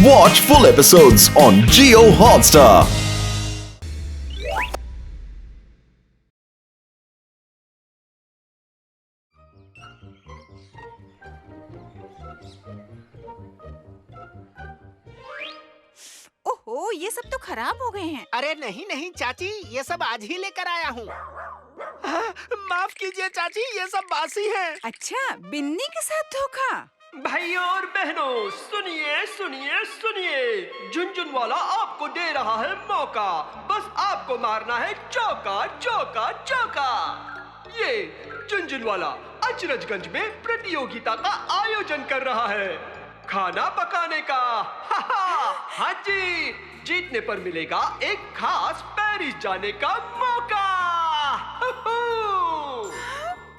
Watch full episodes on Jio Hotstar. ओहो, ये सब तो खराब हो गए हैं। अरे नहीं नहीं चाची, ये सब आज ही लेकर आया हूँ। माफ कीजिए चाची, ये सब बासी है। अच्छा, बिन्नी के साथ धोखा। भाइयों और बहनों, सुनिए सुनिए सुनिए, झुनझुन वाला आपको दे रहा है मौका। बस आपको मारना है चौका चौका चौका। ये झुनझुन वाला अचरजगंज में प्रतियोगिता का आयोजन कर रहा है, खाना पकाने का। हाँ जी, जीतने पर मिलेगा एक खास पेरिस जाने का मौका।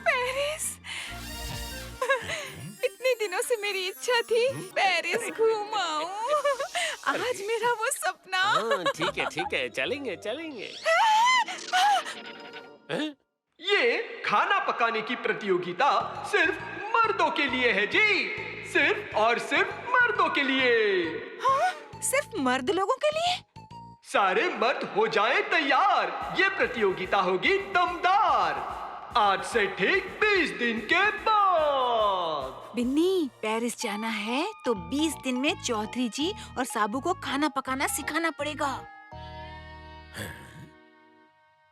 पेरिस। इतने दिनों से मेरी इच्छा थी पेरिस घूम आऊं। आज मेरा वो सपना। ठीक है, चलेंगे चलेंगे। ये खाना पकाने की प्रतियोगिता सिर्फ मर्दों के लिए है जी, सिर्फ और सिर्फ मर्दों के लिए। हाँ? सिर्फ मर्द लोगों के लिए? सारे मर्द हो जाएं तैयार, ये प्रतियोगिता होगी दमदार। आज से ठीक 20 दिन के बाद। बिन्नी, पेरिस जाना है तो 20 दिन में चौधरी जी और साबू को खाना पकाना सिखाना पड़ेगा।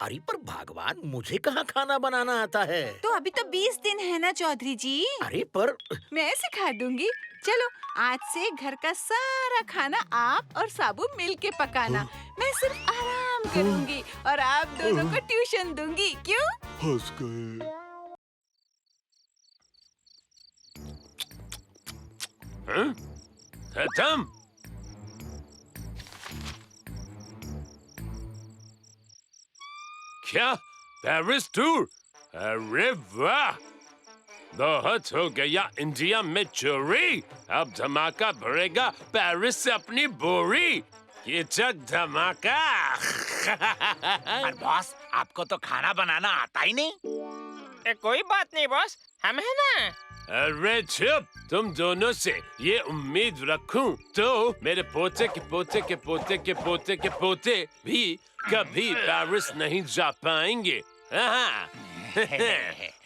अरे पर भगवान, मुझे कहाँ खाना बनाना आता है? तो अभी तो 20 दिन है ना चौधरी जी। अरे पर मैं सिखा दूंगी। चलो, आज से घर का सारा खाना आप और साबू मिल के पकाना। मैं सिर्फ आराम करूंगी और आप दोनों को ट्यूशन दूंगी। क्यों? हंस गए। खत्म। क्या पेरिस टूर? अरे वाह, बहुत हो गया इंडिया में चोरी। अब धमाका भरेगा पेरिस से अपनी बोरी। ये जग धमाका। पर बॉस, आपको तो खाना बनाना आता ही नहीं। कोई बात नहीं बॉस, हम है ना। अरे चुप, तुम दोनों से ये उम्मीद रखूं तो मेरे पोते के पोते के पोते के पोते के पोते भी कभी पेरिस नहीं जा पाएंगे।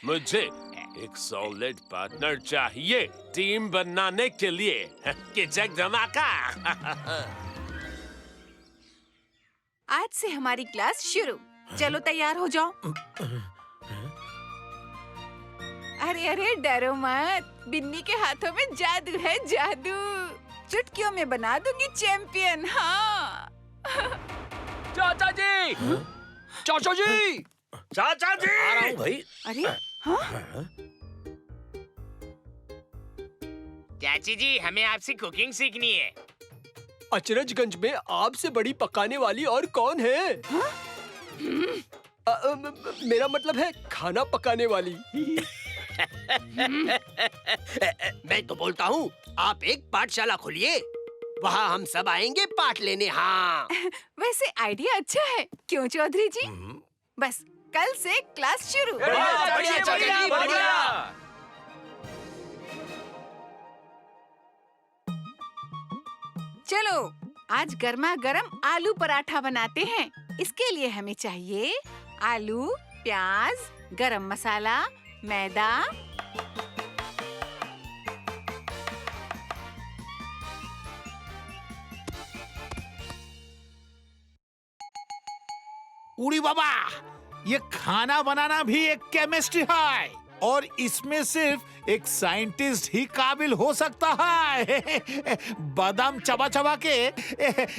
मुझे एक सॉलिड पार्टनर चाहिए टीम बनाने के लिए। कि जग धमाका। आज से हमारी क्लास शुरू। चलो, तैयार हो जाओ। अरे अरे, डरो मत। बिन्नी के हाथों में जादू है, जादू। चुटकियों में बना दूंगी चैंपियन। हाँ। चाचा जी, चाचा जी, चाचा जी। आ रहा हूँ भाई। अरे हाँ? चाची जी, हमें आपसे कुकिंग सीखनी है। अचरजगंज में आपसे बड़ी पकाने वाली और कौन है? मेरा मतलब है खाना पकाने वाली। मैं तो बोलता हूँ, आप एक पाठशाला खोलिए, वहाँ हम सब आएंगे पाठ लेने। हाँ। वैसे आइडिया अच्छा है। क्यों चौधरी जी? बस कल से क्लास शुरू। चलो, आज गर्मा गर्म आलू पराठा बनाते हैं। इसके लिए हमें चाहिए आलू, प्याज, गरम मसाला, मैदा। उड़ी बाबा, ये खाना बनाना भी एक केमिस्ट्री है और इसमें सिर्फ एक साइंटिस्ट ही काबिल हो सकता है। बादाम चबा चबा के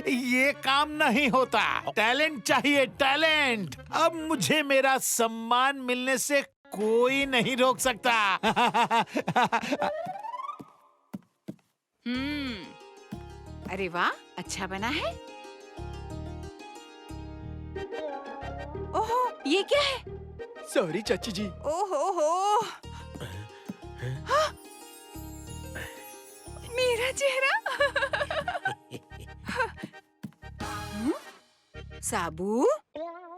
ये काम नहीं होता। टैलेंट चाहिए, टैलेंट। अब मुझे मेरा सम्मान मिलने से कोई नहीं रोक सकता। अरे वाह, अच्छा बना है। ओहो, ये क्या है? सॉरी चाची जी। ओहो हो। हाँ? मेरा चेहरा। साबू?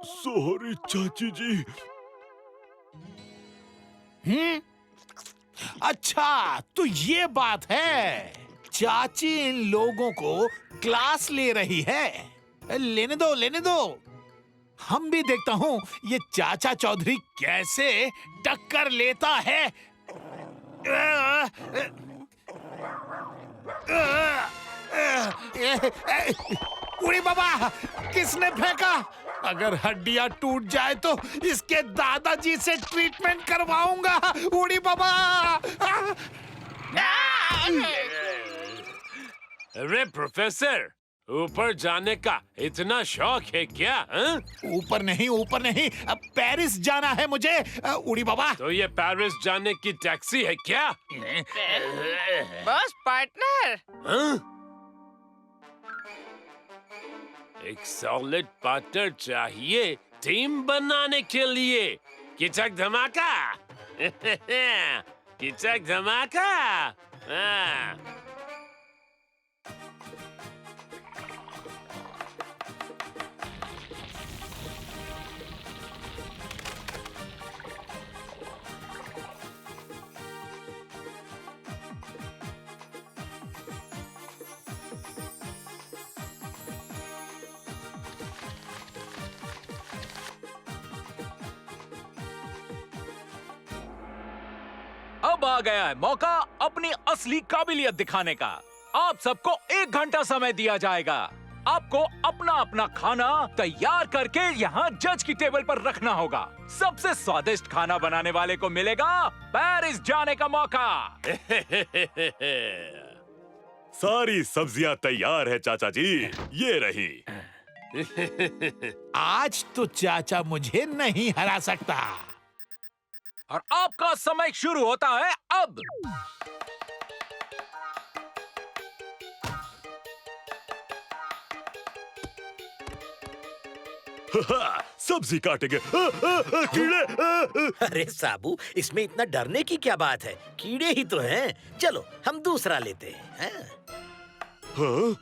सॉरी चाची जी। अच्छा, तो ये बात है। चाची इन लोगों को क्लास ले रही है। लेने दो, लेने दो। हम भी देखता हूँ ये चाचा चौधरी कैसे टक्कर लेता है। उड़ी बाबा, किसने फेंका? अगर हड्डियां टूट जाए तो इसके दादाजी से ट्रीटमेंट करवाऊंगा। उड़ी बाबा। अरे प्रोफेसर, ऊपर जाने का इतना शौक है क्या? ऊपर नहीं, ऊपर नहीं, अब पेरिस जाना है मुझे। उड़ी बाबा। तो ये पेरिस जाने की टैक्सी है क्या? बस पार्टनर। हाँ? एक सॉलिड पार्टनर चाहिए टीम बनाने के लिए। किचक धमाका। किचक धमाका। हाँ। अब आ गया है मौका अपनी असली काबिलियत दिखाने का। आप सबको 1 घंटा समय दिया जाएगा। आपको अपना अपना खाना तैयार करके यहाँ जज की टेबल पर रखना होगा। सबसे स्वादिष्ट खाना बनाने वाले को मिलेगा पेरिस जाने का मौका। सारी सब्जियां तैयार है चाचा जी, ये रही। आज तो चाचा मुझे नहीं हरा सकता। और आपका समय शुरू होता है अब। सब्जी काटेंगे। कीड़े। अरे साबू, इसमें इतना डरने की क्या बात है? कीड़े ही तो हैं। चलो हम दूसरा लेते हैं। हाँ?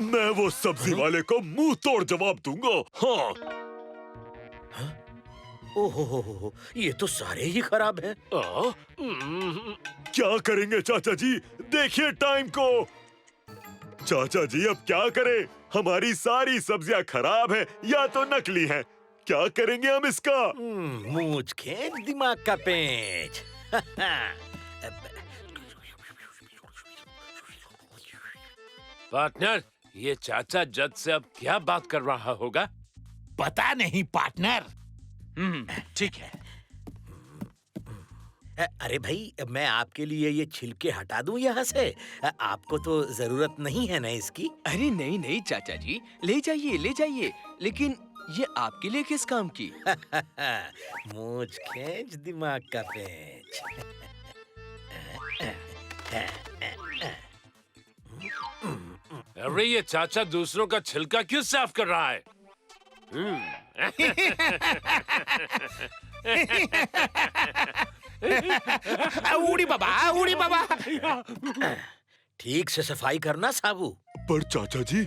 मैं वो सब्जी वाले को मुंह तोड़ जवाब दूंगा। हाँ। ओहो, ये तो सारे ही खराब हैं। क्या करेंगे चाचा जी? देखिए टाइम को। चाचा जी अब क्या करें? हमारी सारी सब्जियां खराब हैं या तो नकली हैं। क्या करेंगे हम इसका? मूंछ खींच दिमाग का पेंच। पार्टनर, ये चाचा जज से अब क्या बात कर रहा होगा? पता नहीं पार्टनर। ठीक है। अरे भाई, मैं आपके लिए ये छिलके हटा दूं यहाँ से? आपको तो जरूरत नहीं है ना इसकी? अरे नहीं नहीं चाचा जी, ले जाइए ले जाइए, लेकिन ये आपके लिए किस काम की? मूंछ खींच दिमाग का पेंच। अरे ये चाचा दूसरों का छिलका क्यों साफ कर रहा है? उड़ी बाबा, उड़ी बाबा। ठीक से सफाई करना साबू। पर चाचा जी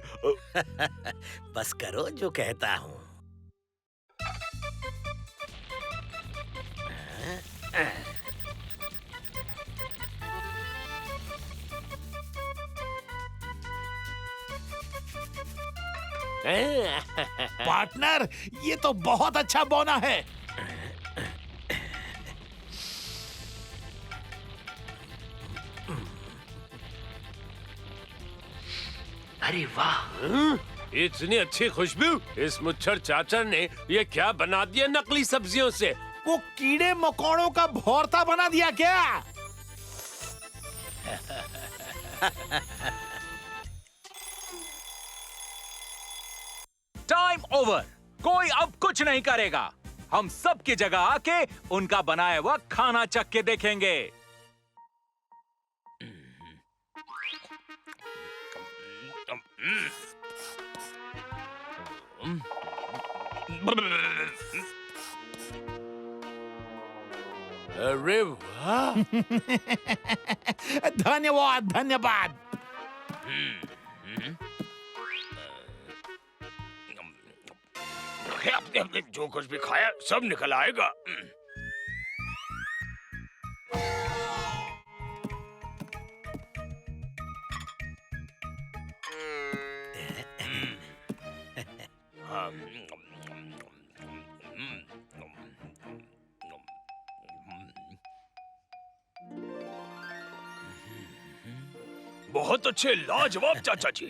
बस करो जो कहता हूँ। पार्टनर, ये तो बहुत अच्छा बौना है। अरे वाह, इतनी अच्छी खुशबू! इस मुच्छर चाचा ने ये क्या बना दिया नकली सब्जियों से? वो कीड़े मकोड़ों का भौरता बना दिया क्या? Time over. कोई अब कुछ नहीं करेगा। हम सब की जगह आके उनका बनाया हुआ खाना चख के देखेंगे। अरे वाह! धन्यवाद, धन्यवाद। आपने जो कुछ भी खाया सब निकल आएगा। बहुत अच्छे, लाजवाब चाचा जी।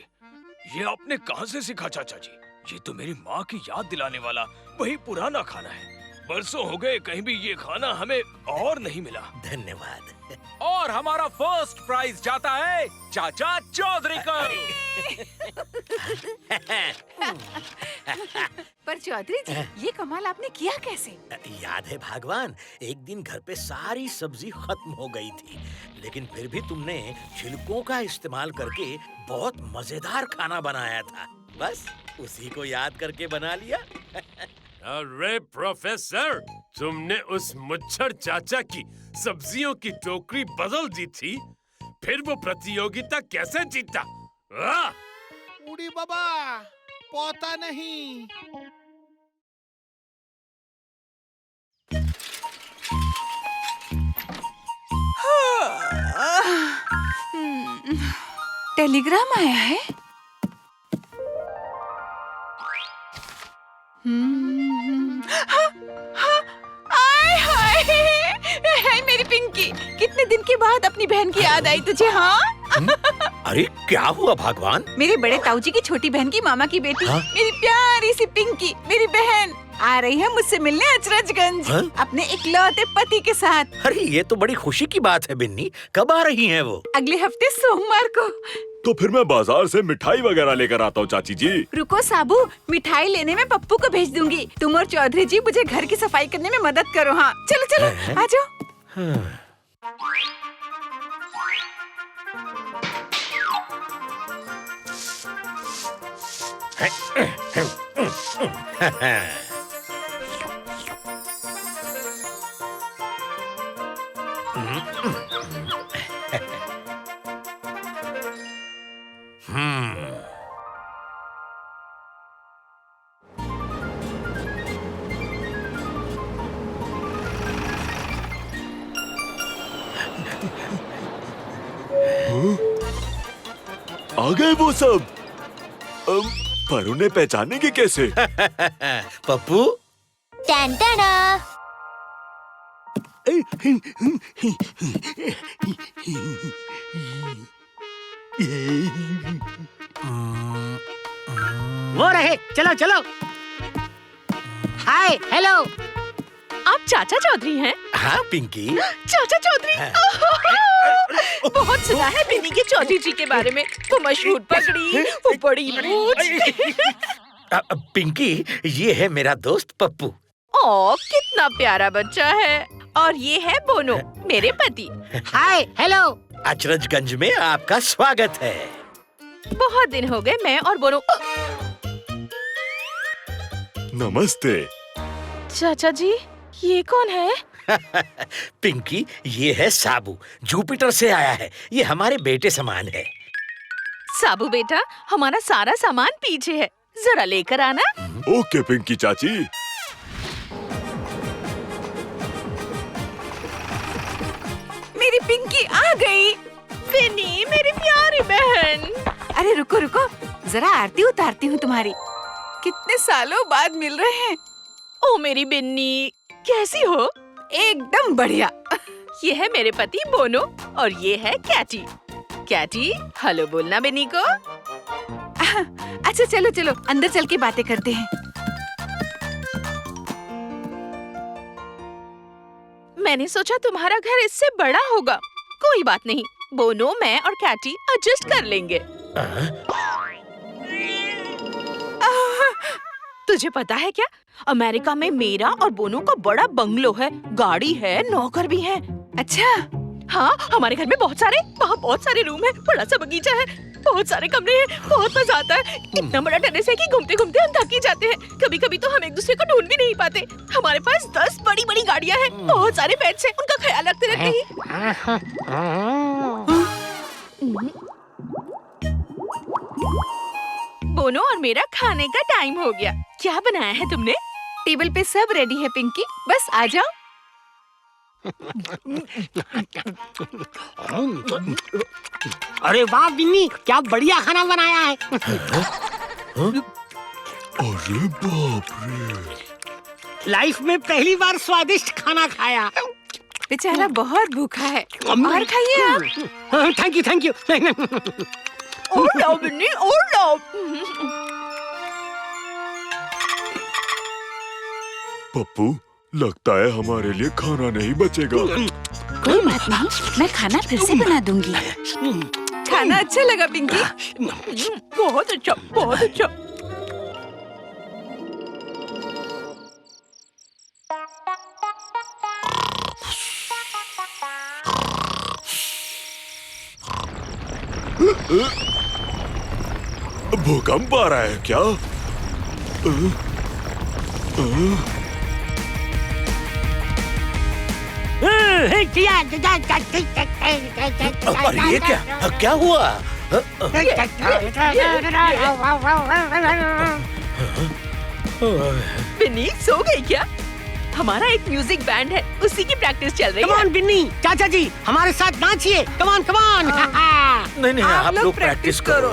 ये आपने कहाँ से सीखा चाचा जी? ये तो मेरी माँ की याद दिलाने वाला वही पुराना खाना है। बरसों हो गए कहीं भी ये खाना हमें और नहीं मिला। धन्यवाद। और हमारा फर्स्ट प्राइज जाता है चाचा चौधरी को। पर चौधरी जी, ये कमाल आपने किया कैसे? याद है भगवान, एक दिन घर पे सारी सब्जी खत्म हो गई थी, लेकिन फिर भी तुमने छिलकों का इस्तेमाल करके बहुत मजेदार खाना बनाया था। बस उसी को याद करके बना लिया। अरे प्रोफेसर, तुमने उस मुच्छर चाचा की सब्जियों की टोकरी बदल दी थी, फिर वो प्रतियोगिता कैसे जीता? उड़ी बाबा, पोता नहीं। टेलीग्राम आया है। आय हाय, हाय मेरी पिंकी, कितने दिन के बाद अपनी बहन की याद आई तुझे? हाँ अरे क्या हुआ भगवान? मेरे बड़े ताऊ जी की छोटी बहन की मामा की बेटी, हाँ? मेरी प्यारी सी पिंकी, मेरी बहन आ रही है मुझसे मिलने अचरजगंज, हाँ? अपने इकलौते पति के साथ। अरे ये तो बड़ी खुशी की बात है बिन्नी। कब आ रही हैं वो? अगले हफ्ते सोमवार को। तो फिर मैं बाजार से मिठाई वगैरह लेकर आता हूँ चाची जी। रुको साबू, मिठाई लेने में पप्पू को भेज दूंगी। तुम और चौधरी जी मुझे घर की सफाई करने में मदद करो। हाँ चलो चलो आ जाओ। आ गए वो सब। पर उन्हें पहचानेंगे कैसे? पप्पू, वो रहे, चलो चलो। हाय, हेलो। आप चाचा चौधरी हैं? हाँ पिंकी। चाचा चौधरी, बहुत सुना है बिन्नी के चौधरी जी के बारे में। वो मशहूर पगड़ी, वो बड़ी मूंछ। पिंकी, ये है मेरा दोस्त पप्पू। ओ कितना प्यारा बच्चा है। और ये है बोनो, मेरे पति। हाय, हेलो। अचरजगंज में आपका स्वागत है। बहुत दिन हो गए मैं और बोनो। नमस्ते। चाचा जी, ये कौन है? पिंकी, ये है साबू, जुपिटर से आया है। ये हमारे बेटे समान है। साबू बेटा, हमारा सारा सामान पीछे है, जरा लेकर आना। ओके पिंकी चाची। मेरी पिंकी आ गई। बिन्नी, मेरी प्यारी बहन। अरे रुको रुको, जरा आरती उतारती हूँ तुम्हारी। कितने सालों बाद मिल रहे हैं। ओ मेरी बिन्नी, कैसी हो? एकदम बढ़िया। ये है मेरे पति बोनो और ये है कैटी। कैटी, हेलो बोलना बिन्नी को। अच्छा चलो चलो अंदर चल के बातें करते हैं। मैंने सोचा तुम्हारा घर इससे बड़ा होगा। कोई बात नहीं, बोनो, मैं और कैटी एडजस्ट कर लेंगे। तुझे पता है क्या, अमेरिका में मेरा और बोनो का बड़ा बंगलो है, गाड़ी है, नौकर भी है। अच्छा? हाँ, हमारे घर में बहुत सारे रूम है, बड़ा सा बगीचा है, बहुत सारे कमरे हैं, बहुत मजा आता है। इतना बड़ा टेरेस है कि घूमते घूमते हम थक ही जाते हैं। कभी कभी तो हम एक दूसरे को ढूंढ भी नहीं पाते। हमारे पास 10 बड़ी बड़ी गाड़ियाँ हैं, बहुत सारे पेट्स हैं, उनका ख्याल रखते रहते हैं। बोनो और मेरा खाने का टाइम हो गया। क्या बनाया है तुमने? टेबल पे सब रेडी है पिंकी, बस आ जाओ। अरे वाह बिन्नी, क्या बढ़िया खाना बनाया है। अरे बाप रे। लाइफ में पहली बार स्वादिष्ट खाना खाया। बेचारा बहुत भूखा है, और खाइए आप। Thank you thank you. और लो बिन्नी, और लो। पप्पू, लगता है हमारे लिए खाना नहीं बचेगा। कोई बात नहीं, मैं खाना फिर से बना दूंगी। खाना अच्छा लगा पिंकी? बहुत अच्छा, बहुत अच्छा। भूकंप आ रहा है क्या? अरे ये क्या हुआ? बिन्नी सो गई क्या? हमारा एक म्यूजिक बैंड है, उसी की प्रैक्टिस चल रही है। बिन्नी, चाचा जी हमारे साथ नाचिए। कमान कमान। नहीं नहीं, आप लोग प्रैक्टिस करो।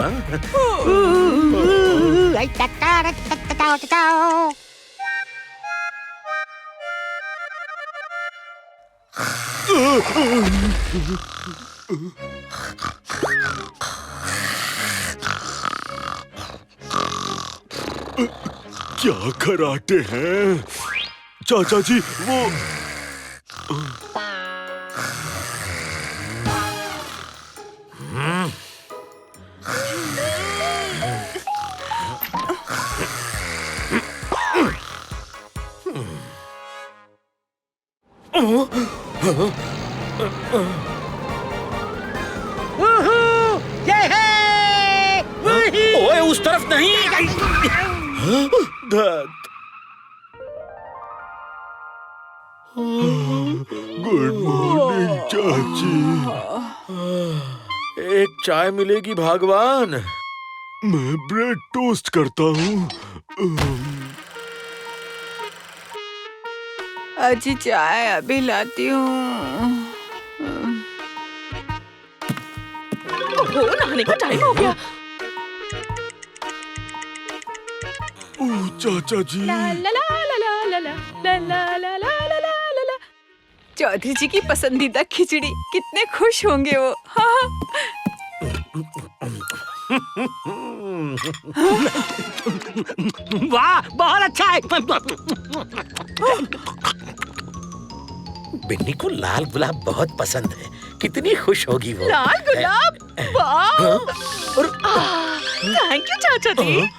क्या कराटे हैं? चाचा जी वो ओए उस तरफ नहीं। गुड मॉर्निंग चाची। एक चाय मिलेगी भगवान? मैं ब्रेड टोस्ट करता हूँ। अजी चाय अभी लाती हूँ। नहाने का टाइम हो गया। ओह चाचा जी। चौधरी जी की पसंदीदा खिचड़ी, कितने खुश होंगे वो। हाँ। वाह बहुत अच्छा है। बिन्नी को लाल गुलाब बहुत पसंद है, कितनी खुश होगी वो। लाल गुलाब, वाह! थैंक यू चाचा जी।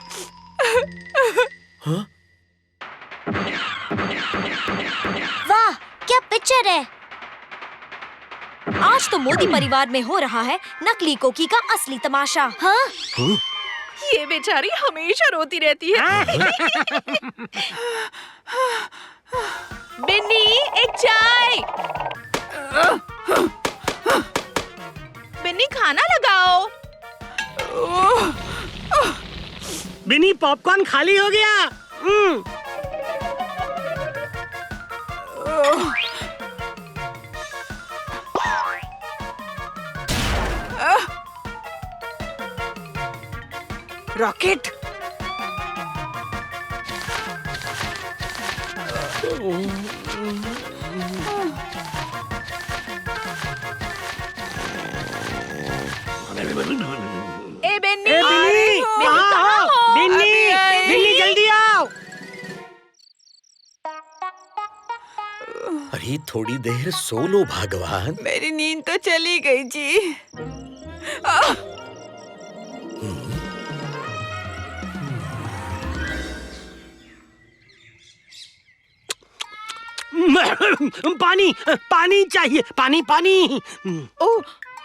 वाह क्या पिक्चर है। आज तो मोदी परिवार में हो रहा है नकली कोकी का असली तमाशा। हाँ? ये बेचारी हमेशा रोती रहती है। बिन्नी एक चाय। बिन्नी खाना लगाओ। बिन्नी पॉपकॉर्न खाली हो गया। रॉकेट। ए बिन्नी, बिन्नी जल्दी आओ। अरे थोड़ी देर सो लो भगवान। मेरी नींद तो चली गई जी। पानी पानी चाहिए, पानी पानी। ओह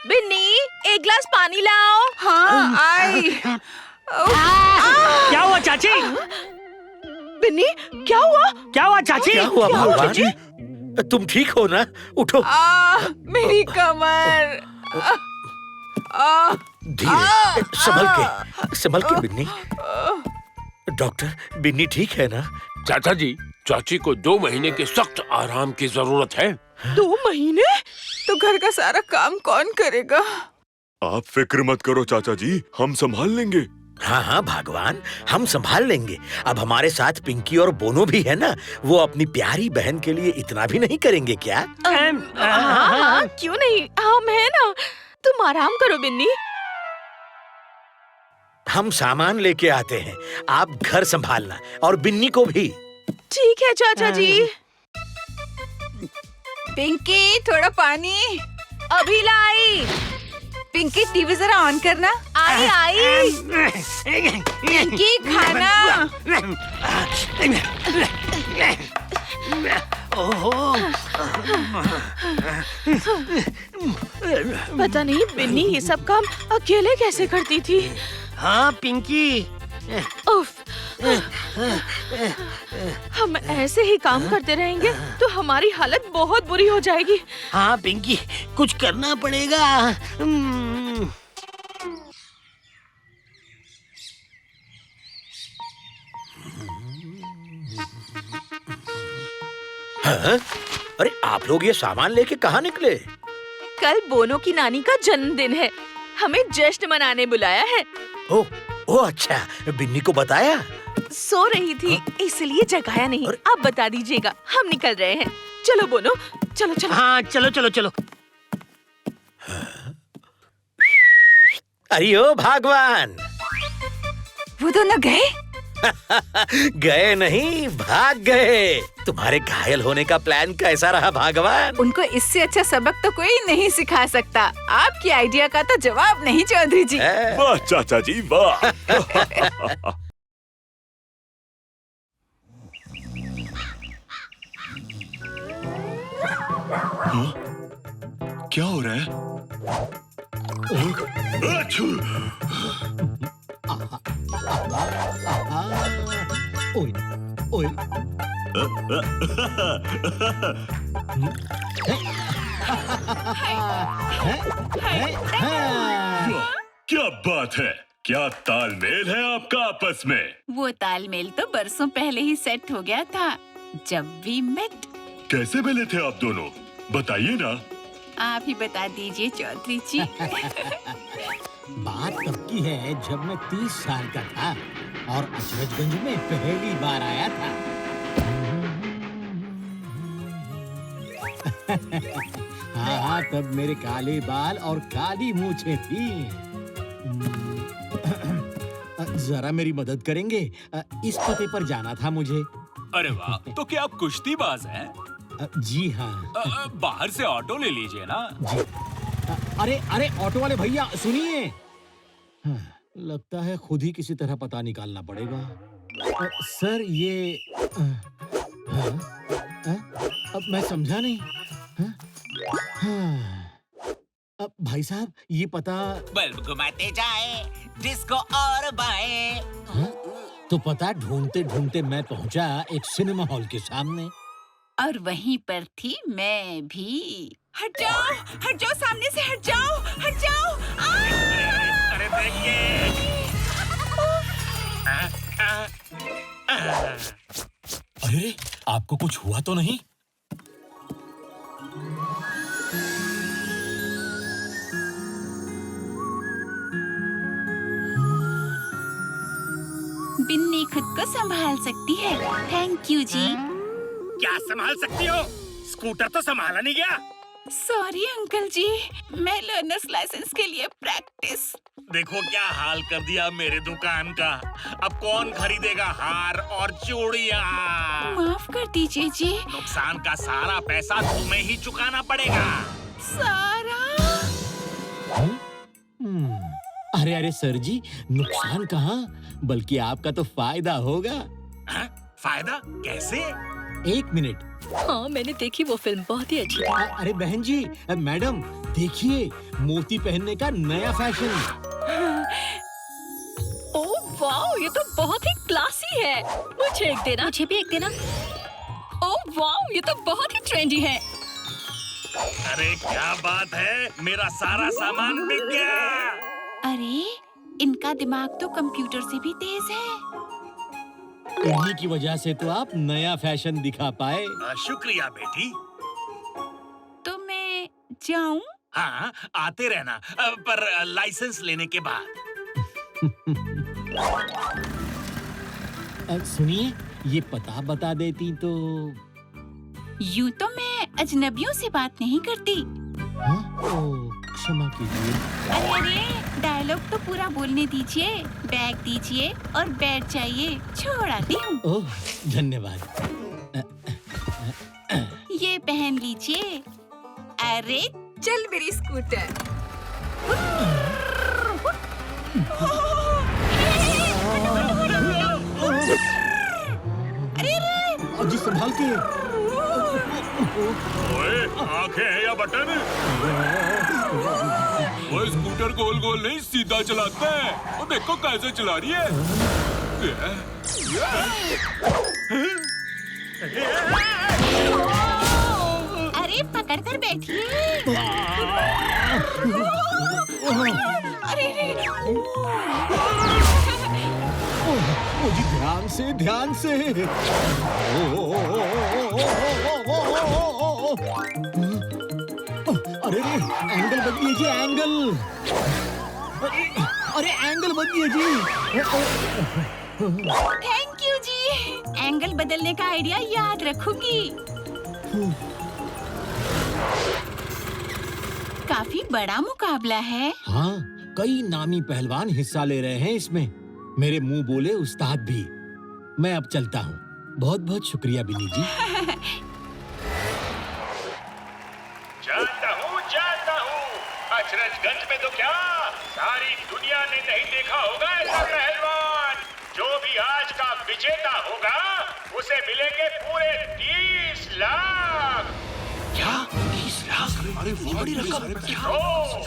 बिन्नी, एक ग्लास पानी लाओ। हाँ आई। क्या हुआ चाची? बिन्नी क्या हुआ? क्या हुआ चाची? क्या हुआ भगवान? तुम ठीक हो ना? उठो। मेरी कमर। धीरे, संभल के बिन्नी। डॉक्टर, बिन्नी ठीक है ना? चाचा जी, चाची को 2 महीने के सख्त आराम की जरूरत है। 2 महीने? तो घर का सारा काम कौन करेगा? आप फिक्र मत करो चाचा जी, हम संभाल लेंगे। हाँ हाँ भगवान, हम संभाल लेंगे। अब हमारे साथ पिंकी और बोनो भी है ना, वो अपनी प्यारी बहन के लिए इतना भी नहीं करेंगे क्या? हाँ, क्यों नहीं, हम है ना। तुम आराम करो बिन्नी। हम सामान लेके आते हैं, आप घर संभालना और बिन्नी को भी। ठीक है चाचा जी। पिंकी, थोड़ा पानी। अभी लाई। पिंकी, टीवी जरा ऑन करना। आई आई। पिंकी, खाना। पता नहीं बिन्नी ये सब काम अकेले कैसे करती थी। हाँ पिंकी, उफ। हम ऐसे ही काम करते रहेंगे तो हमारी हालत बहुत बुरी हो जाएगी। हाँ पिंकी, कुछ करना पड़ेगा। हाँ? अरे आप लोग ये सामान लेके कहाँ निकले? कल बोनो की नानी का जन्मदिन है, हमें जश्न मनाने बुलाया है। ओह ओह, अच्छा, बिन्नी को बताया? सो रही थी इसलिए जगाया नहीं। आप बता दीजिएगा, हम निकल रहे हैं। चलो बोनो, चलो चलो। हाँ चलो चलो चलो। अरे ओ भगवान, वो दोनों गए? गए नहीं, भाग गए। तुम्हारे घायल होने का प्लान कैसा रहा भगवान? उनको इससे अच्छा सबक तो कोई नहीं सिखा सकता। आपकी आइडिया का तो जवाब नहीं चौधरी जी। वाह चाचा जी वाह। क्या हो रहा है? ओए, ओए। क्या बात है, क्या तालमेल है आपका आपस में? वो तालमेल तो बरसों पहले ही सेट हो गया था, जब वी मेट। कैसे मिले थे आप दोनों, बताइए ना। आप ही बता दीजिए चौधरी जी। बात तब की है जब मैं 30 साल का था और अचरजगंज में पहली बार आया था। हाँ, तब मेरे काले बाल और काली मूछें थी। जरा मेरी मदद करेंगे? इस पते पर जाना था मुझे। अरे वाह, तो क्या आप कुश्तीबाज हैं? जी हाँ। बाहर से ऑटो ले लीजिए ना। जी। अरे अरे ऑटो वाले भैया सुनिए। लगता है खुद ही किसी तरह पता निकालना पड़ेगा। सर ये अब मैं समझा नहीं। अब भाई साहब ये पता। बल्ब घुमाते जाए, डिस्को और बाएं। तो पता ढूंढते ढूंढते मैं पहुंचा एक सिनेमा हॉल के सामने। और वहीं पर थी मैं भी। हट जाओ सामने से, हट जाओ। अरे देखिए। अरे आपको कुछ हुआ तो नहीं? बिन्नी खुद को संभाल सकती है। थैंक यू जी। क्या संभाल सकती हो? स्कूटर तो संभाला नहीं गया। सॉरी अंकल जी, मैं लर्नर्स लाइसेंस के लिए प्रैक्टिस। देखो क्या हाल कर दिया मेरे दुकान का। अब कौन खरीदेगा हार और चूड़ियाँ? माफ कर दीजिए जी। नुकसान का सारा पैसा तुम्हें ही चुकाना पड़ेगा। सारा? अरे अरे सर जी, नुकसान कहाँ, बल्कि आपका तो फायदा होगा। हाँ? फायदा कैसे? एक मिनट। हाँ मैंने देखी वो फिल्म, बहुत ही अच्छी थी। अरे बहन जी, मैडम देखिए, मोती पहनने का नया फैशन। ओह वाओ, ये तो बहुत ही क्लासी है। मुझे एक देना। मुझे भी एक देना। ओह वाओ, ये तो बहुत ही ट्रेंडी है। अरे क्या बात है, मेरा सारा सामान बिक गया। अरे इनका दिमाग तो कंप्यूटर से भी तेज है। इन्हीं की वजह से तो आप नया फैशन दिखा पाए। शुक्रिया बेटी। तो मैं जाऊं? हाँ आते रहना, पर लाइसेंस लेने के बाद। सुनिए, ये पता बता देती तो। यूं तो मैं अजनबियों से बात नहीं करती। क्षमा कीजिए। अरे डायलॉग तो पूरा बोलने दीजिए। बैग दीजिए और बैठ जाइए, छोड़ आती हूँ। ओह, धन्यवाद। ये पहन लीजिए। अरे चल मेरी स्कूटर। जी संभाल के। ओए, आंखें हैं या बटन? वो स्कूटर गोल गोल नहीं सीधा चलाता है। वो देखो कैसे चला रही है। अरे पकड़ कर बैठिए। अरे ओ जी, ध्यान से, ध्यान से। अरे एंगल बदलिए जी, एंगल। अरे एंगल बदलिए जी। थैंक यू जी। एंगल बदलने का आइडिया याद रखूंगी। काफी बड़ा मुकाबला है। हाँ, कई नामी पहलवान हिस्सा ले रहे हैं इसमें। मेरे मुंह बोले उस्ताद भी। मैं अब चलता हूँ। बहुत बहुत शुक्रिया बिनी जी। जानता हूँ। अचरजगंज में तो क्या सारी दुनिया ने नहीं देखा होगा ऐसा पहलवान। जो भी आज का विजेता होगा उसे मिलेंगे पूरे 30 लाख। क्या 30 लाख? अरे वो बड़ी रकम। तो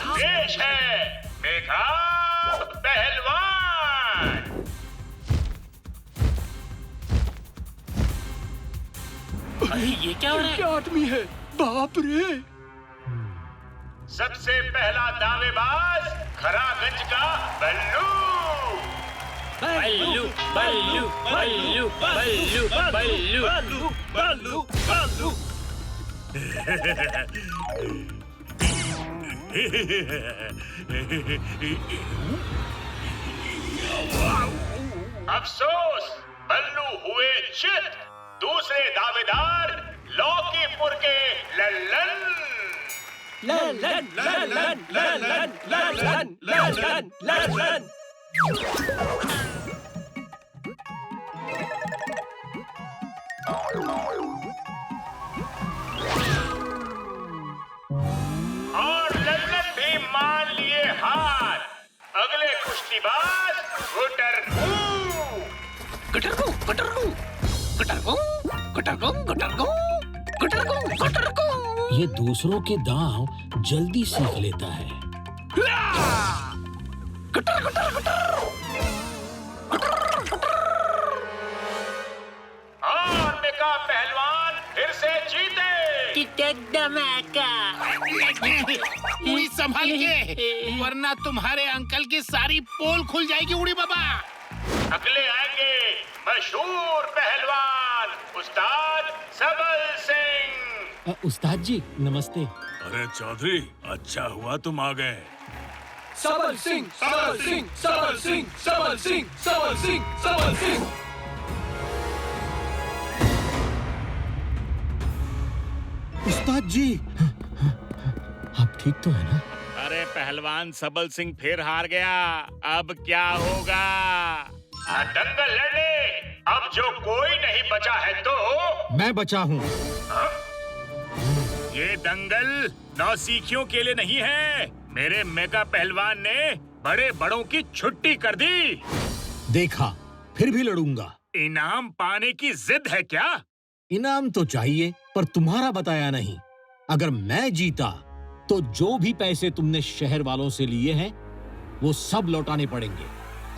पेश है बेखाब पहलवान। अरे ये क्या हो रहा है? क्या आदमी है? बाप रे! सबसे पहला दावेबाज खरागंज का बल्लू। बल्लू बल्लू बल्लू बल्लू बल्लू बल्लू बल्लू। अफसोस, बल्लू हुए चित। दूसरे दावेदार लौकीपुर के लल्लन। ललन ललन ललन ललन ललन ललन। और लल्लन भी मान लिए हार। अगले कुश्तीबाज गुटरगू। गुटरगू गुटरगू गुटरगू गुटरगू गुटरगू गुटरगू गुटरगू। ये दूसरों के दांव जल्दी सीख लेता है। गुटर गुटर गुटर। और मेका पहलवान फिर से जीते। उड़ी संभाल के, वरना तुम्हारे अंकल की सारी पोल खुल जाएगी। उड़ी बाबा। अगले आएंगे मशहूर पहलवान उस्ताद सबल सिंह। उस्ताद जी नमस्ते। अरे चौधरी, अच्छा हुआ तुम आ गए। सबल सिंह, सबल सिंह, सबल सिंह, सबल सिंह, सबल सिंह, सबल सिंह। उस्ताद जी, आप ठीक तो है ना? अरे पहलवान सबल सिंह फिर हार गया। अब क्या होगा? दंगल लड़ने अब जो कोई नहीं बचा है तो मैं बचा हूँ। ये दंगल नौसिखियों के लिए नहीं है। मेरे मेगा पहलवान ने बड़े बड़ों की छुट्टी कर दी। देखा, फिर भी लड़ूंगा। इनाम पाने की जिद है क्या? इनाम तो चाहिए, पर तुम्हारा बताया नहीं। अगर मैं जीता तो जो भी पैसे तुमने शहर वालों से लिए हैं वो सब लौटाने पड़ेंगे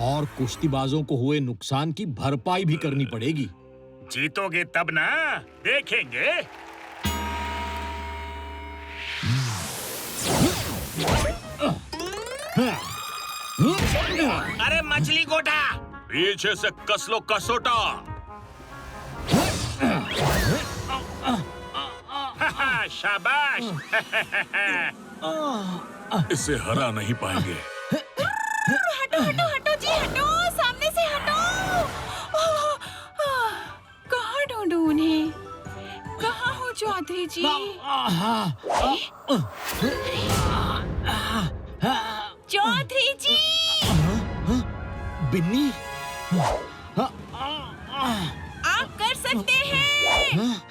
और कुश्तीबाजों को हुए नुकसान की भरपाई भी करनी पड़ेगी। जीतोगे तब ना, देखेंगे। अरे मछली गोटा। पीछे से कस लो कसोटा। शाबाश। इसे हरा नहीं पाएंगे। हटो हटो हटो जी। चौधरी जी। चौधरी जी। बिन्नी, आप कर सकते हैं।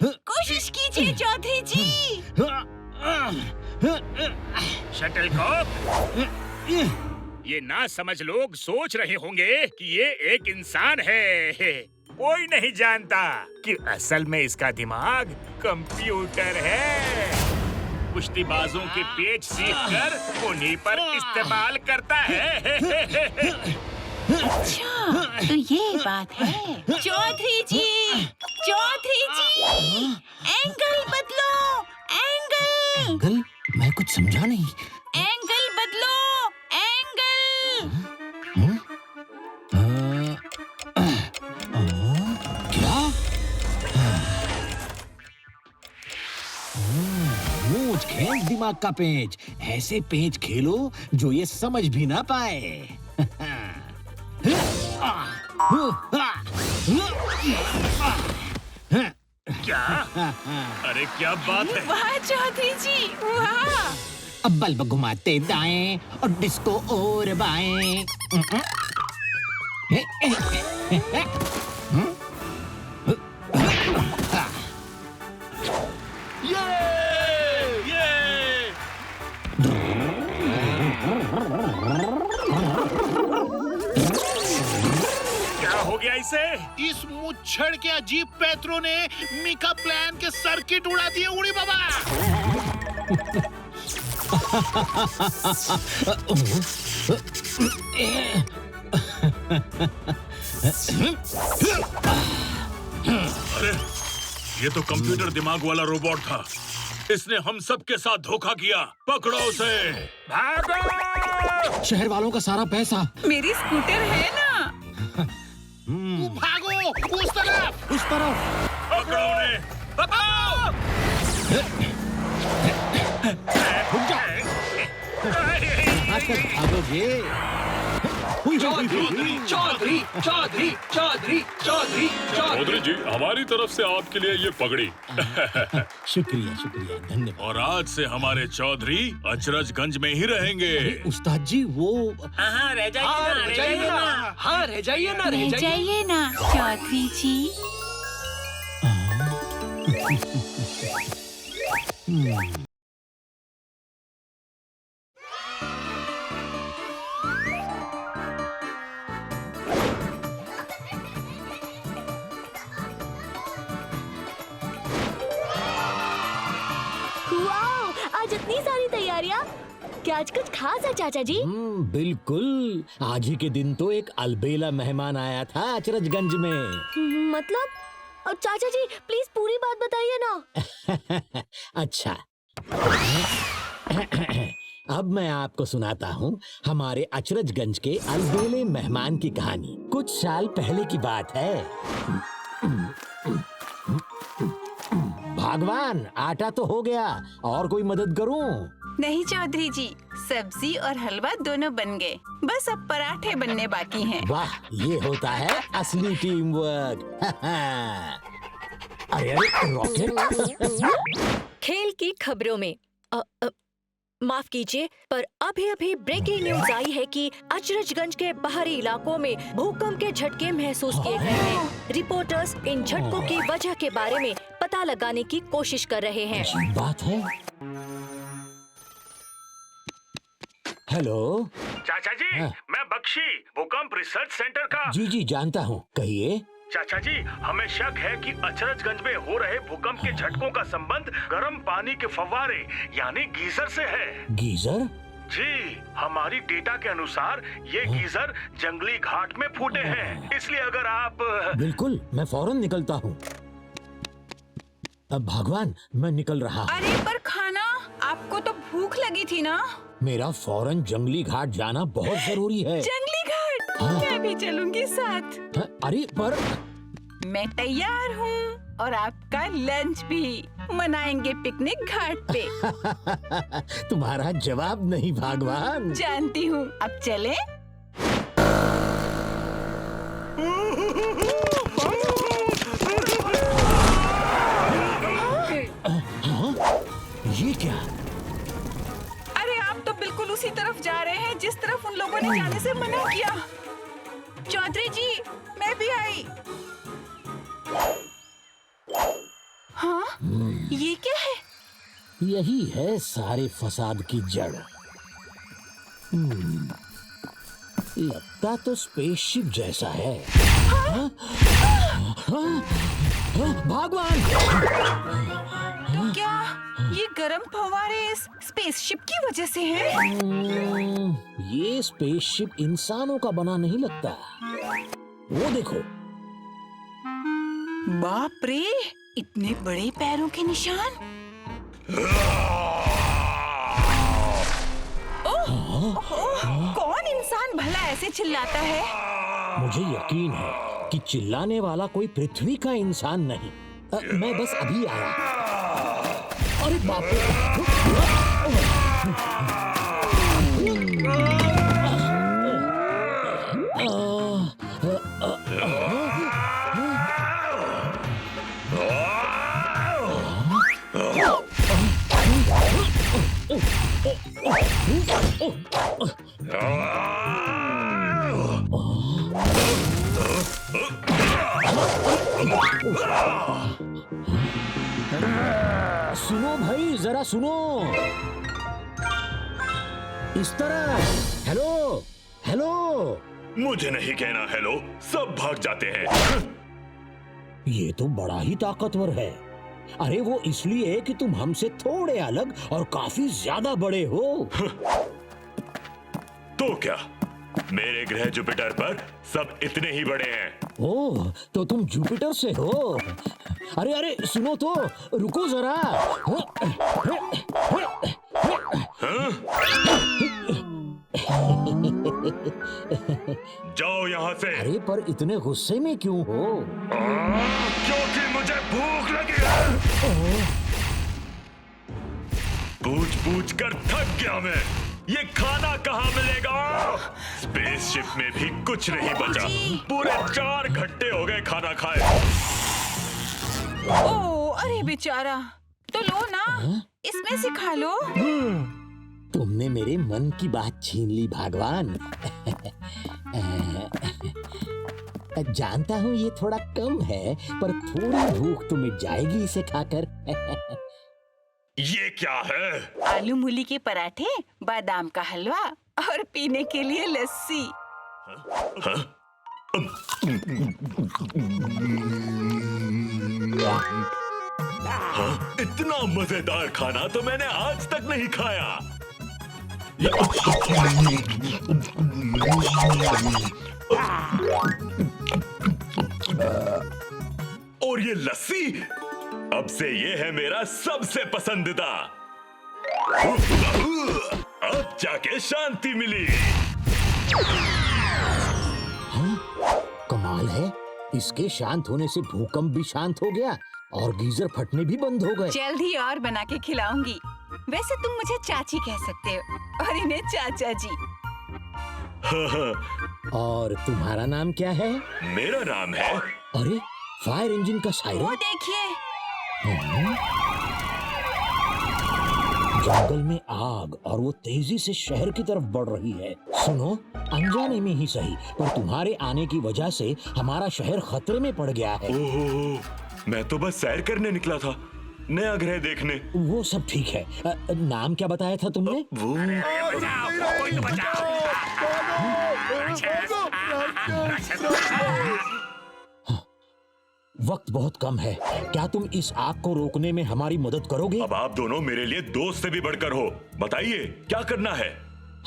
कोशिश कीजिए चौधरी जी। शटलकॉक, ये ना समझ लोग सोच रहे होंगे कि ये एक इंसान है। कोई नहीं जानता कि असल में इसका दिमाग कंप्यूटर है। कुश्तीबाजों के पेच सीखकर उन्हीं पर इस्तेमाल करता है। अच्छा, तो ये बात है। चौधरी जी, चौधरी जी, एंगल बदलो, एंगल। एंगल? मैं कुछ समझा नहीं। एंगल बदलो, एंगल। क्या? मूंछ खींच दिमाग का पेंच। ऐसे पेंच खेलो जो ये समझ भी ना पाए। क्या? अरे क्या बात है? वाह चौधरी जी, वाह। अब बल्ब घुमाते दाएं और डिस्को और बाएं। क्या हो गया इसे? इस मुच्छड़ के अजीब पैतरों ने मीका प्लान के सर्किट उड़ा दिए उड़ी बाबा। अरे, ये तो कंप्यूटर दिमाग वाला रोबोट था। इसने हम सब के साथ धोखा किया। पकड़ो उसे। भागो! शहर वालों का सारा पैसा। मेरी स्कूटर है ना। भागो उस तरफ, उस तरफ। पकड़ो उन्हें। पकड़ो! रुक जाओ। कहाँ तक भागोगे? चौधरी, चौधरी, चौधरी, चौधरी, चौधरी, चौधरी जी, हमारी तरफ से आपके लिए ये पगड़ी। शुक्रिया, शुक्रिया, धन्यवाद। और आज से हमारे चौधरी अचरजगंज में ही रहेंगे। उस्ताद जी, वो हाँ, रह जाइए ना, रह जाइए ना। हाँ, रह जाइए ना, रह जाइए ना चौधरी जी। आज इतनी सारी तैयारियाँ। क्या आज कुछ खास है चाचा जी? बिल्कुल। आज ही के दिन तो एक अलबेला मेहमान आया था अचरजगंज में। मतलब? चाचा जी प्लीज पूरी बात बताइए ना। अच्छा, अब मैं आपको सुनाता हूँ हमारे अचरजगंज के अलबेले मेहमान की कहानी। कुछ साल पहले की बात है। भगवान, आटा तो हो गया, और कोई मदद करूं? नहीं चौधरी जी, सब्जी और हलवा दोनों बन गए, बस अब पराठे बनने बाकी हैं। वाह, ये होता है असली टीम वर्क। अरे रॉकेट। खेल की खबरों में माफ कीजिए, पर अभी ब्रेकिंग न्यूज आई है कि अचरजगंज के बाहरी इलाकों में भूकंप के झटके महसूस किए गए हैं। रिपोर्टर्स इन झटकों की वजह के बारे में पता लगाने की कोशिश कर रहे हैं। बात है। हेलो चाचा जी, मैं बख्शी, भूकंप रिसर्च सेंटर का। जी जानता हूँ, कहिए। चाचा जी, हमें शक है कि अचरजगंज में हो रहे भूकंप के झटकों का संबंध गर्म पानी के फव्वारे यानी गीजर से है। गीजर? जी, हमारी डेटा के अनुसार ये गीजर जंगली घाट में फूटे हैं। इसलिए अगर आप... बिल्कुल, मैं फौरन निकलता हूँ। अब भगवान, मैं निकल रहा हूँ। अरे पर खाना, आपको तो भूख लगी थी ना। मेरा फौरन जंगली घाट जाना बहुत जरूरी है। जंगली घाट? मैं भी चलूंगी साथ। अरे पर मैं तैयार हूँ, और आपका लंच भी। मनाएंगे पिकनिक घाट पे। तुम्हारा जवाब नहीं भगवान। जानती हूँ, अब चले। क्या? अरे आप तो बिल्कुल उसी तरफ जा रहे हैं जिस तरफ उन लोगों ने जाने से मना किया। चौधरी जी, मैं भी आई। हाँ? ये क्या है? यही है सारे फसाद की जड़। लगता तो स्पेसशिप जैसा है। हाँ? हाँ? भगवान! क्या ये गर्म फव्वारे इस स्पेसशिप की वजह से हैं? ये स्पेसशिप इंसानों का बना नहीं लगता। वो देखो। बाप रे, इतने बड़े पैरों के निशान। कौन इंसान भला ऐसे चिल्लाता है? मुझे यकीन है कि चिल्लाने वाला कोई पृथ्वी का इंसान नहीं। मैं बस अभी आया। अरे बाप रे! सुनो भाई, जरा सुनो। इस तरह। Hello, hello. मुझे नहीं कहना हेलो, सब भाग जाते हैं। ये तो बड़ा ही ताकतवर है। अरे वो इसलिए कि तुम हमसे थोड़े अलग और काफी ज्यादा बड़े हो। तो क्या मेरे ग्रह जुपिटर पर सब इतने ही बड़े हैं? ओह, तो तुम जुपिटर से हो? अरे अरे सुनो तो, रुको जरा। जाओ यहाँ से। अरे पर इतने गुस्से में क्यों हो? क्योंकि मुझे भूख लगी है। पूछ पूछ कर थक गया मैं। ये खाना कहाँ मिलेगा? स्पेसशिप में भी कुछ नहीं बचा। पूरे 4 घंटे हो गए खाना खाए। ओह, अरे बेचारा। तो लो ना, इसमें से खा लो। तुमने मेरे मन की बात छीन ली भगवान। जानता हूँ ये थोड़ा कम है, पर थोड़ी भूख तो मिट जाएगी इसे खाकर। ये क्या है? आलू मूली के पराठे, बादाम का हलवा और पीने के लिए लस्सी। इतना मजेदार खाना तो मैंने आज तक नहीं खाया। और ये लस्सी, अब से ये है मेरा सबसे पसंदीदा। अब जाके शांति मिली। कमाल है, इसके शांत होने से भूकंप भी शांत हो गया और गीजर फटने भी बंद हो गए। जल्द ही और बना के खिलाऊंगी। वैसे तुम मुझे चाची कह सकते हो और इन्हें चाचा जी। और तुम्हारा नाम क्या है? मेरा नाम है। अरे फायर इंजन का सायरन। वो देखिए। जंगल में आग और वो तेजी से शहर की तरफ बढ़ रही है। सुनो, अनजाने में ही सही, पर तुम्हारे आने की वजह से हमारा शहर खतरे में पड़ गया है। ओह, मैं तो बस सैर करने निकला था, नया ग्रह देखने। वो सब ठीक है। नाम क्या बताया था तुमने? वो वक्त बहुत कम है, क्या तुम इस आग को रोकने में हमारी मदद करोगे? अब आप दोनों मेरे लिए दोस्त से भी बढ़कर हो। बताइए क्या करना है?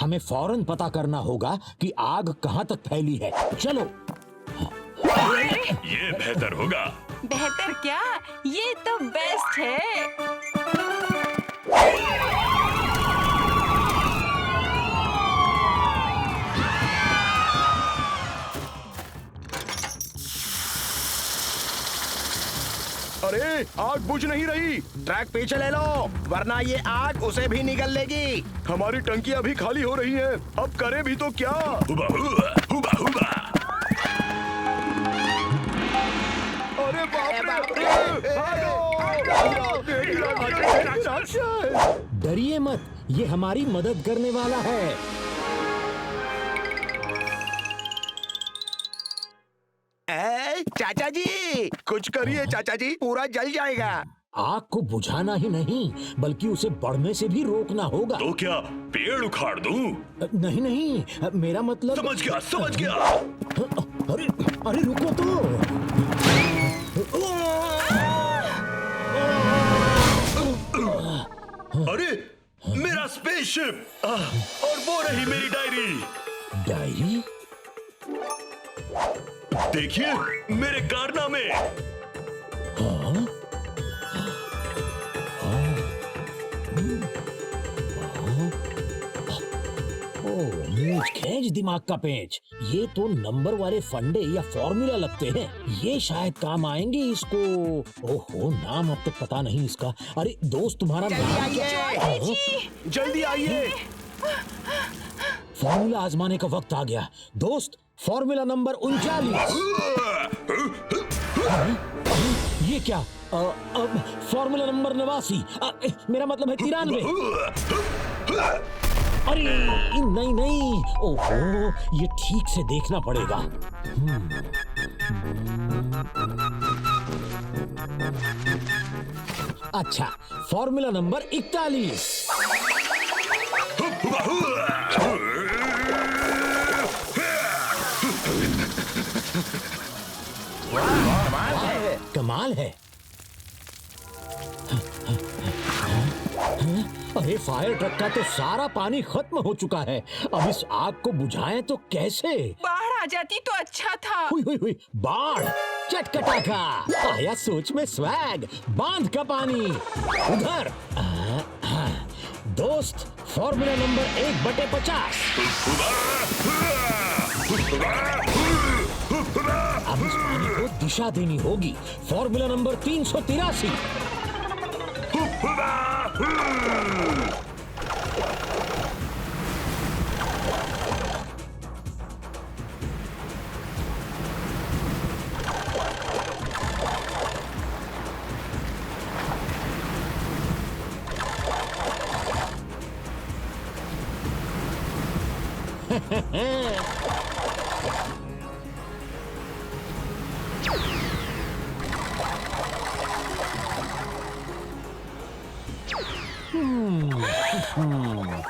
हमें फौरन पता करना होगा कि आग कहाँ तक फैली है। चलो। ये बेहतर होगा। बेहतर क्या, ये तो बेस्ट है। अरे आग बुझ नहीं रही। ट्रैक पीछे ले लो, वरना ये आग उसे भी निगल लेगी। हमारी टंकी अभी खाली हो रही है, अब करें भी तो क्या? हुबा हुबा, हुबा हुबा। अरे बाप रे, भागो! डरिए मत, ये हमारी मदद करने वाला है। चाचा जी कुछ करिए चाचा जी, पूरा जल जाएगा। आग को बुझाना ही नहीं बल्कि उसे बढ़ने से भी रोकना होगा। तो क्या पेड़ उखाड़ दूं? नहीं नहीं, मेरा मतलब। समझ गया समझ गया। अरे अरे रुको तो। अरे मेरा स्पेसशिप और वो रही मेरी डायरी। डायरी? देखिए मेरे कारनामे। हाँ? मूंछ खींच दिमाग का पेंच। ये तो नंबर वाले फंडे या फॉर्मूला लगते हैं, ये शायद काम आएंगे इसको। ओहो, नाम अब तक पता नहीं इसका। अरे दोस्त तुम्हारा नाम क्या? जल्दी आइए। फॉर्मूला आजमाने का वक्त आ गया। दोस्त, फॉर्मूला नंबर 39। ये क्या? अब फॉर्मूला नंबर 89। मेरा मतलब है 93। अरे नहीं नहीं, ओहो, ये ठीक से देखना पड़ेगा। अच्छा, फॉर्मूला नंबर 41। कमाल है। अरे फायर ट्रक का तो सारा पानी खत्म हो चुका है। अब इस आग को बुझाएं तो कैसे? बाढ़ आ जाती तो अच्छा था। हुई हुई हुई, बाढ़! चटकटा का आया सोच में स्वैग। बांध का पानी उधर। दोस्त, फॉर्मूला नंबर 1/50। अब इस पानी को दिशा देनी होगी। Formula number 383।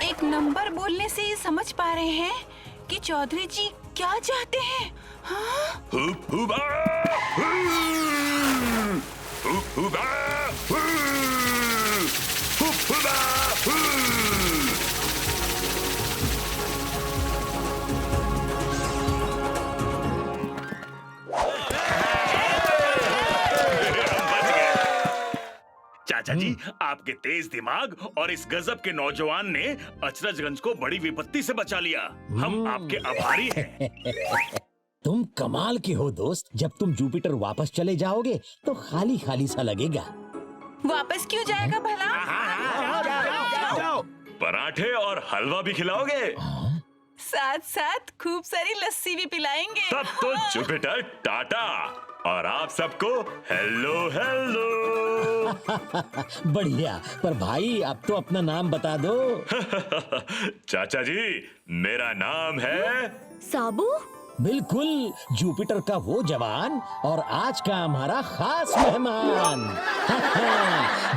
एक नंबर बोलने से ही समझ पा रहे हैं कि चौधरी जी क्या चाहते हैं। हाँ? चाचा जी, आपके तेज दिमाग और इस गजब के नौजवान ने अचरजगंज को बड़ी विपत्ति से बचा लिया। हम आपके आभारी हैं। तुम कमाल के हो दोस्त। जब तुम जुपिटर वापस चले जाओगे तो खाली खाली सा लगेगा। वापस क्यों जाएगा भला? पराठे और हलवा भी खिलाओगे? साथ साथ खूब सारी लस्सी भी पिलाएंगे। तब तो जुपिटर टाटा और आप सबको हेलो हेलो। बढ़िया, पर भाई अब तो अपना नाम बता दो। चाचा जी, मेरा नाम है साबू। बिल्कुल, जुपिटर का वो जवान और आज का हमारा खास मेहमान,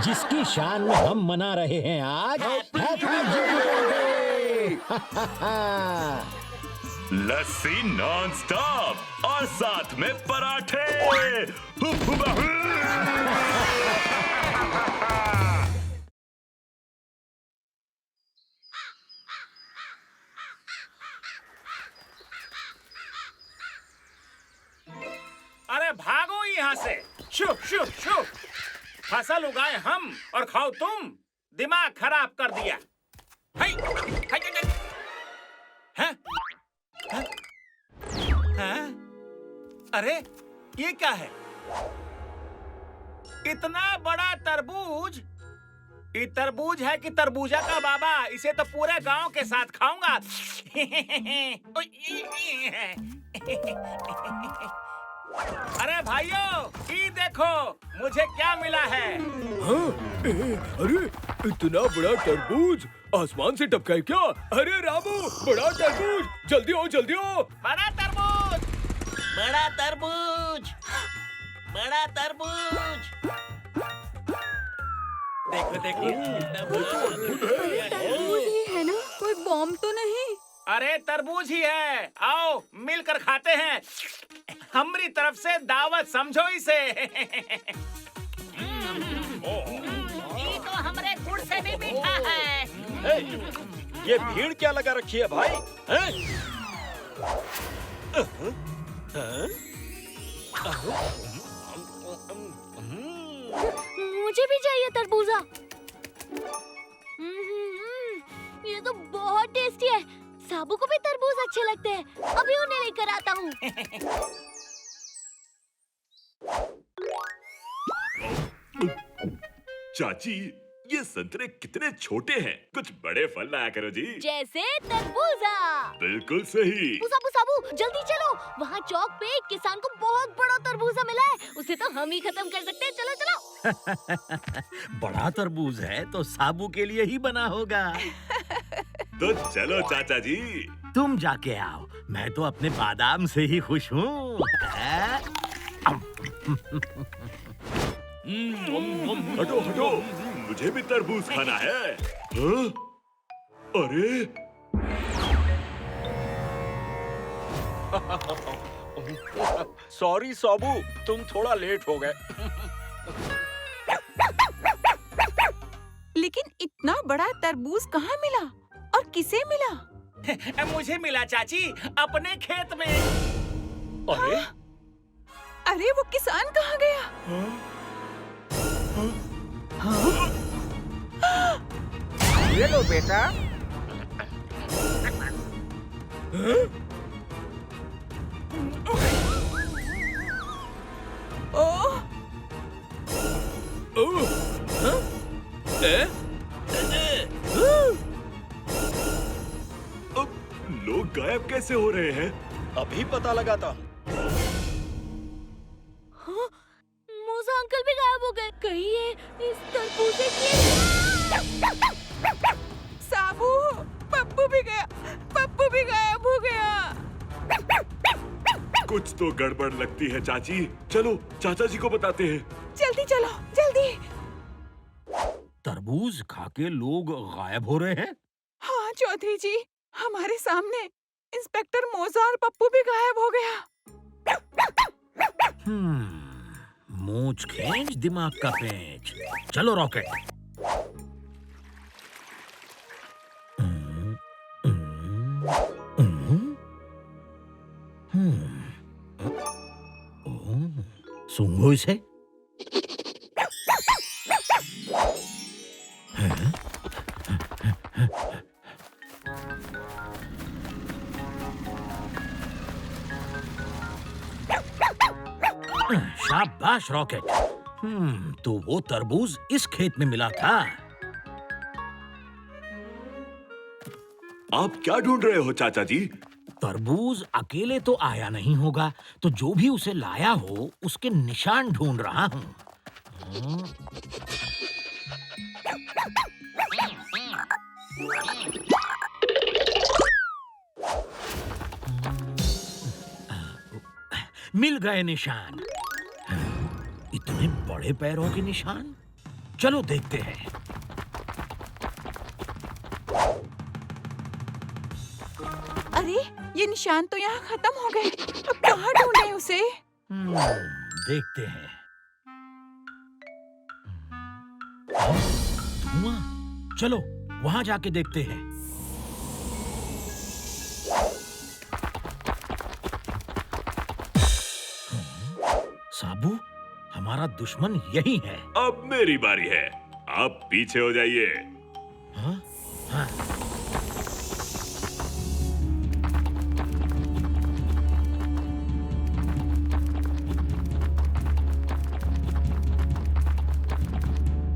जिसकी शान में हम मना रहे हैं आज हैप्पी जुपिटर डे। लस्सी नॉन स्टॉप और साथ में पराठे। अरे भागो यहाँ से। शुभ शुभ शुभ। फसल उगाए हम और खाओ तुम। दिमाग खराब कर दिया। हाय, हाय, हाय, हैं? हैं? हैं? अरे ये क्या है? इतना बड़ा तरबूज। ये तरबूज है कि तरबूजा का बाबा? इसे तो पूरे गांव के साथ खाऊंगा। अरे भाइयों, ये देखो मुझे क्या मिला है। अरे इतना बड़ा तरबूज आसमान से टपका है क्या? अरे रामू, बड़ा तरबूज, जल्दी हो जल्दी हो। बड़ा तरबूज, बड़ा तरबूज, बड़ा तरबूज। देखो देखो। तरबूज ही है ना, कोई बॉम्ब तो नहीं? अरे तरबूज ही है, आओ मिलकर खाते हैं। हमारी तरफ से दावत समझो इसे। ये तो हमारे गुड़ से भी मीठा है। ये भीड़ क्या लगा रखी है भाई? मुझे भी चाहिए तरबूजा। ये तो बहुत टेस्टी है। साबू को भी तरबूज अच्छे लगते हैं, अभी उन्हें लेकर आता हूँ। चाची, ये संतरे कितने छोटे हैं। कुछ बड़े फल लाया करो जी। जैसे तरबूजा। बिल्कुल सही। साबू साबू जल्दी चलो, वहाँ चौक पे एक किसान को बहुत बड़ा तरबूजा मिला है, उसे तो हम ही खत्म कर सकते हैं। चलो चलो। बड़ा तरबूज है तो साबू के लिए ही बना होगा। तो चलो चाचा जी। तुम जाके आओ, मैं तो अपने बादाम से ही खुश हूँ। हटो हटो, मुझे भी तरबूज खाना है। हाँ? अरे सॉरी साबू, तुम थोड़ा लेट हो गए। लेकिन इतना बड़ा तरबूज कहाँ मिला और किसे मिला? मुझे मिला चाची, अपने खेत में। अरे अरे वो किसान कहाँ गया? ये लो बेटा। ओह, अब लोग गायब कैसे हो रहे हैं? अभी पता लगाता हूँ। मूसा अंकल भी गायब हो गए। कहीं ये इस तरबूजे की। साबू, पप्पू भी गया, पप्पू भी गायब हो गया। कुछ तो गड़बड़ लगती है चाची। चलो चाचा जी को बताते हैं। जल्दी चलो, जल्दी। तरबूज खा के लोग गायब हो रहे हैं। हाँ चौधरी जी, हमारे सामने इंस्पेक्टर मोजा और पप्पू भी गायब हो गया। मूंछ खींच दिमाग का पेंच। चलो रॉकेट। सूंघो इसे। शाबाश रॉकेट। तो वो तरबूज इस खेत में मिला था। आप क्या ढूंढ रहे हो चाचा जी? तरबूज अकेले तो आया नहीं होगा, तो जो भी उसे लाया हो उसके निशान ढूंढ रहा हूँ। मिल गए निशान। इतने बड़े पैरों के निशान। चलो देखते हैं। अरे ये निशान तो यहाँ खत्म हो गए। अब कहाँ ढूंढे उसे? देखते हैं। धुआं। चलो वहां जाके देखते हैं। साबू, हमारा दुश्मन यही है। अब मेरी बारी है। आप पीछे हो जाइए। हाँ? हाँ।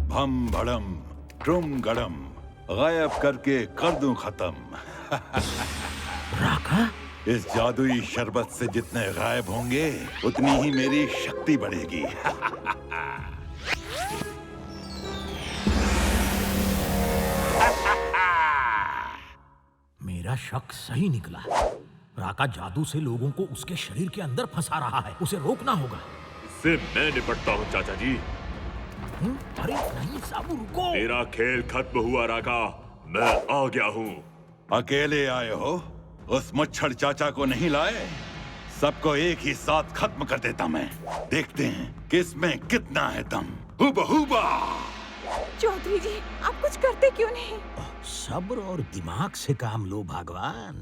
भम भड़म ट्रुम गड़म, गायब करके कर दूं खत्म। राका, इस जादुई शरबत से जितने गायब होंगे उतनी ही मेरी शक्ति बढ़ेगी। मेरा शक सही निकला। राका जादू से लोगों को उसके शरीर के अंदर फंसा रहा है। उसे रोकना होगा। इससे मैं निपटता हूँ चाचा जी। अरे नहीं साबू, रुको। मेरा खेल खत्म हुआ राका, मैं आ गया हूँ। अकेले आए हो? उस मच्छर चाचा को नहीं लाए? सबको एक ही साथ खत्म कर देता मैं। देखते हैं किसमें कितना है दम। हुबा हुबा। चौधरी जी, आप कुछ करते क्यों नहीं? सब्र और दिमाग से काम लो भगवान।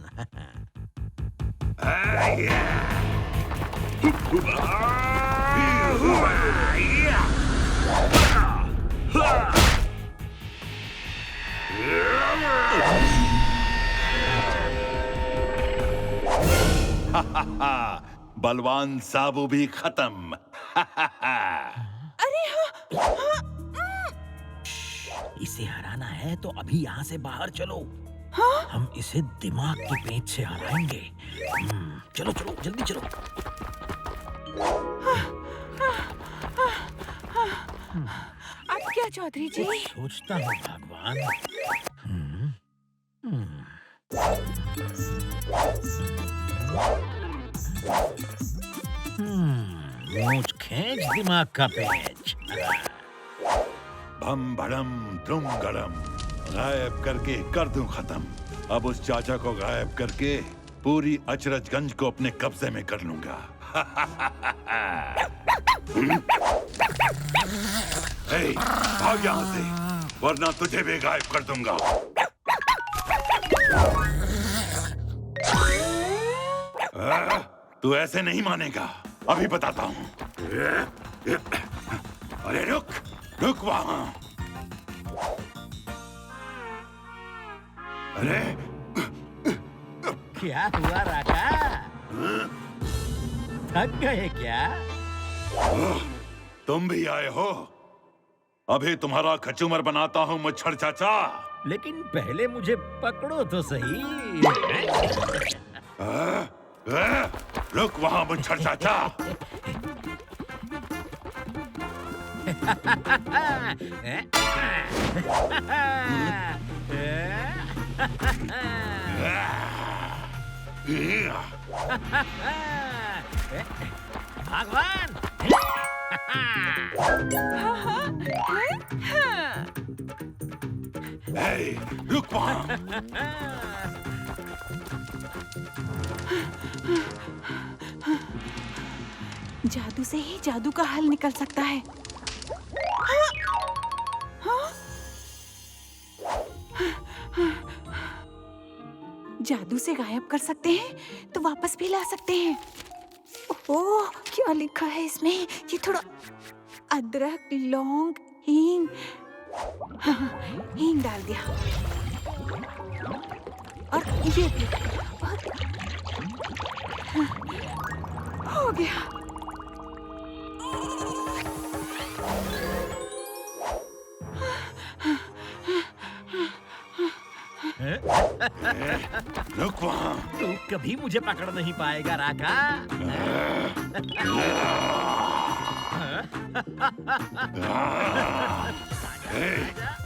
बलवान साबू भी खत्म। अरे हाँ, इसे हराना है तो अभी यहाँ से बाहर चलो। हाँ? हम इसे दिमाग की पेंच से हराएंगे। चलो चलो जल्दी चलो। अब क्या चौधरी जी? सोचता हूँ भगवान। नोच खींच दिमाग का पेंच। भम भड़म तुम गड़म, गायब करके कर दूं खत्म। अब उस चाचा को गायब करके पूरी अचरजगंज को अपने कब्जे में कर लूंगा। ए, भाग यहाँ से, वरना तुझे भी गायब कर दूंगा। तू ऐसे नहीं मानेगा, अभी बताता हूँ। अरे रुक, रुक वहाँ। अरे क्या हुआ राका? थक गए क्या? तुम भी आए हो? अभी तुम्हारा कचूमर बनाता हूँ मच्छर चाचा। लेकिन पहले मुझे पकड़ो तो सही। रुक वहाँ मच्छर चाचा। भगवान। रुक वहाँ। जादू से ही जादू का हल निकल सकता है। जादू से गायब कर सकते हैं तो वापस भी ला सकते हैं। ओह, क्या लिखा है इसमें? ये थोड़ा अदरक, लौंग, हींग। हींग डाल दिया और ये भी हो गया। रुक वहाँ। तू कभी मुझे पकड़ नहीं पाएगा राका।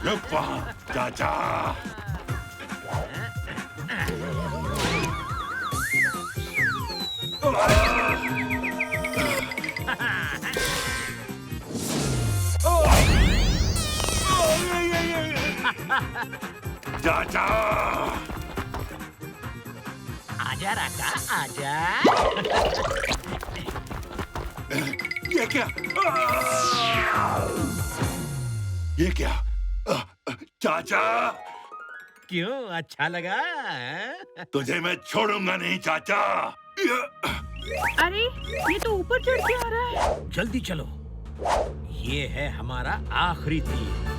रुक वहाँ चाचा। चाचा आजा राका आजा। ये क्या? ये क्या? चाचा क्यों, अच्छा लगा? तुझे मैं छोड़ूंगा नहीं चाचा। अरे ये तो ऊपर चढ़ के आ रहा है। जल्दी चलो, ये है हमारा आखिरी तीर।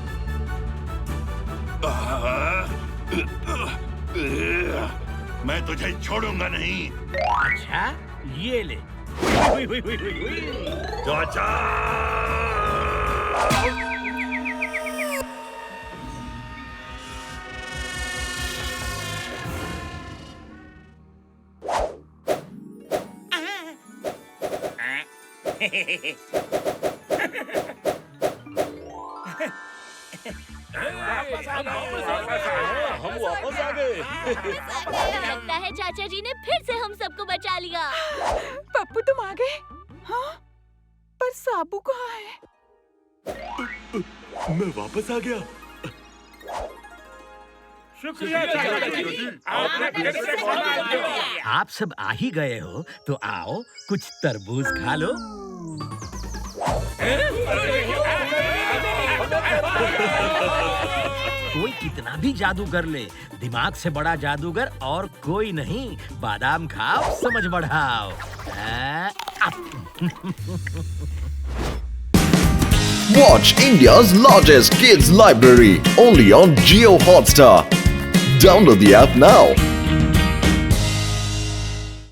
मैं तुझे छोड़ूंगा नहीं। अच्छा ये ले। चाचा हम वापस आ गए। लगता है चाचा जी ने फिर से हम सबको बचा लिया। पप्पू तुम आ गए? हाँ? पर साबू कहाँ है? मैं वापस आ गया। शुक्रिया चाचा जी, आपने फिर से कॉल किया। आप सब आ ही गए हो तो आओ कुछ तरबूज खा लो। कोई कितना भी जादू कर ले, दिमाग से बड़ा जादूगर और कोई नहीं। बादाम खाओ, समझ बढ़ाओ। Watch India's largest kids library only on Jio Hotstar. Download the app now.